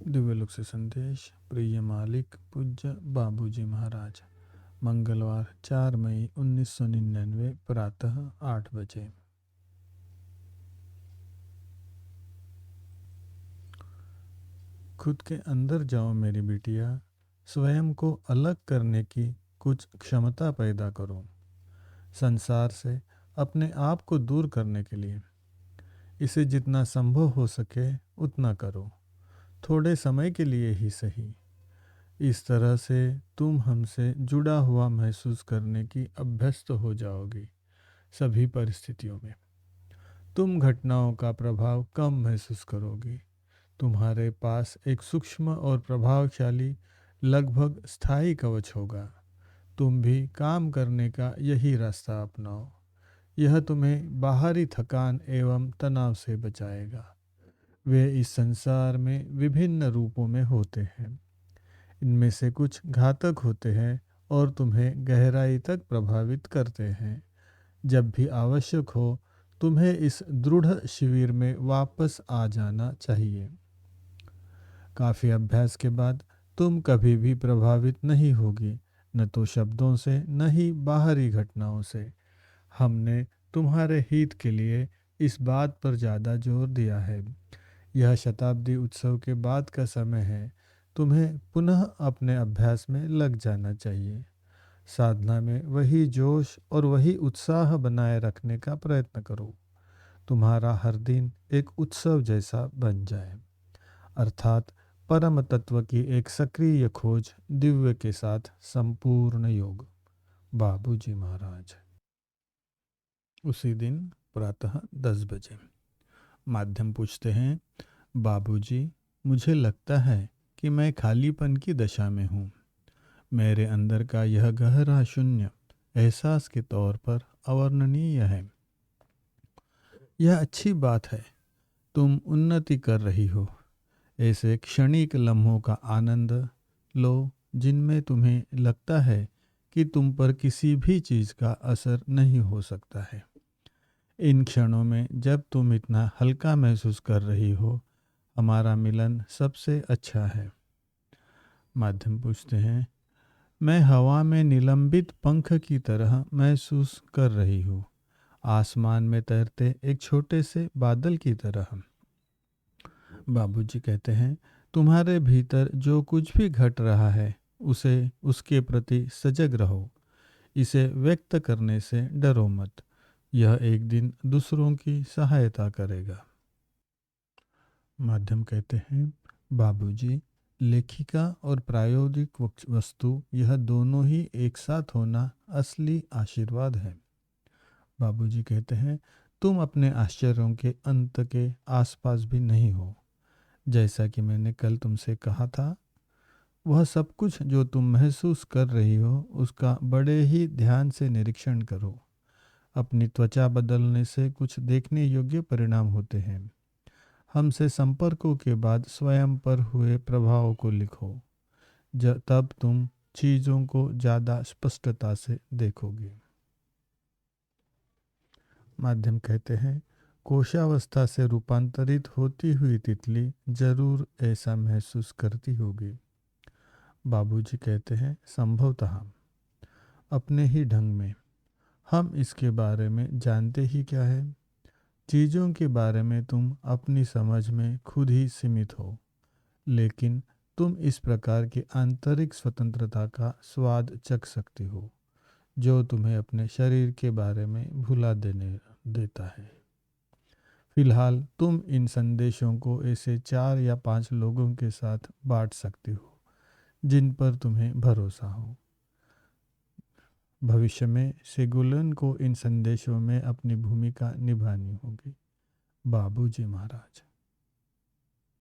दिव्यलोक से संदेश। प्रिय मालिक पूज्य बाबूजी महाराज। मंगलवार 4 मई 1999 प्रातः 8 बजे। खुद के अंदर जाओ मेरी बिटिया, स्वयं को अलग करने की कुछ क्षमता पैदा करो। संसार से अपने आप को दूर करने के लिए इसे जितना संभव हो सके उतना करो, थोड़े समय के लिए ही सही। इस तरह से तुम हमसे जुड़ा हुआ महसूस करने की अभ्यस्त हो जाओगी। सभी परिस्थितियों में तुम घटनाओं का प्रभाव कम महसूस करोगी। तुम्हारे पास एक सूक्ष्म और प्रभावशाली, लगभग स्थायी कवच होगा। तुम भी काम करने का यही रास्ता अपनाओ। यह तुम्हें बाहरी थकान एवं तनाव से बचाएगा। वे इस संसार में विभिन्न रूपों में होते हैं। इनमें से कुछ घातक होते हैं और तुम्हें गहराई तक प्रभावित करते हैं। जब भी आवश्यक हो तुम्हें इस दृढ़ शिविर में वापस आ जाना चाहिए। काफ़ी अभ्यास के बाद तुम कभी भी प्रभावित नहीं होगी, न तो शब्दों से न ही बाहरी घटनाओं से। हमने तुम्हारे हित के लिए इस बात पर ज़्यादा जोर दिया है। यह शताब्दी उत्सव के बाद का समय है। तुम्हें पुनः अपने अभ्यास में लग जाना चाहिए। साधना में वही जोश और वही उत्साह बनाए रखने का प्रयत्न करो। तुम्हारा हर दिन एक उत्सव जैसा बन जाए, अर्थात परम तत्व की एक सक्रिय खोज, दिव्य के साथ संपूर्ण योग। बाबूजी महाराज। उसी दिन प्रातः 10 बजे। माध्यम पूछते हैं, बाबूजी, मुझे लगता है कि मैं खालीपन की दशा में हूँ। मेरे अंदर का यह गहरा शून्य एहसास के तौर पर अवर्णनीय है। यह अच्छी बात है, तुम उन्नति कर रही हो। ऐसे क्षणिक लम्हों का आनंद लो जिनमें तुम्हें लगता है कि तुम पर किसी भी चीज़ का असर नहीं हो सकता है। इन क्षणों में जब तुम इतना हल्का महसूस कर रही हो, हमारा मिलन सबसे अच्छा है। माध्यम पूछते हैं, मैं हवा में निलंबित पंख की तरह महसूस कर रही हूँ, आसमान में तैरते एक छोटे से बादल की तरह। बाबूजी कहते हैं, तुम्हारे भीतर जो कुछ भी घट रहा है उसे उसके प्रति सजग रहो। इसे व्यक्त करने से डरो मत। यह एक दिन दूसरों की सहायता करेगा। माध्यम कहते हैं, बाबूजी, लेखिका और प्रायोगिक वस्तु, यह दोनों ही एक साथ होना असली आशीर्वाद है। बाबूजी कहते हैं, तुम अपने आश्चर्यों के अंत के आसपास भी नहीं हो। जैसा कि मैंने कल तुमसे कहा था, वह सब कुछ जो तुम महसूस कर रही हो उसका बड़े ही ध्यान से निरीक्षण करो। अपनी त्वचा बदलने से कुछ देखने योग्य परिणाम होते हैं। हमसे संपर्कों के बाद स्वयं पर हुए प्रभाव को लिखो। तब तुम चीज़ों को ज़्यादा स्पष्टता से देखोगे। माध्यम कहते हैं, कोशावस्था से रूपांतरित होती हुई तितली जरूर ऐसा महसूस करती होगी। बाबूजी कहते हैं, संभवतः अपने ही ढंग में। हम इसके बारे में जानते ही क्या है। चीज़ों के बारे में तुम अपनी समझ में खुद ही सीमित हो, लेकिन तुम इस प्रकार की आंतरिक स्वतंत्रता का स्वाद चख सकती हो जो तुम्हें अपने शरीर के बारे में भुला देता है। फिलहाल तुम इन संदेशों को ऐसे 4 या 5 लोगों के साथ बांट सकती हो जिन पर तुम्हें भरोसा हो। भविष्य में सेगुलन को इन संदेशों में अपनी भूमिका निभानी होगी। बाबूजी महाराज।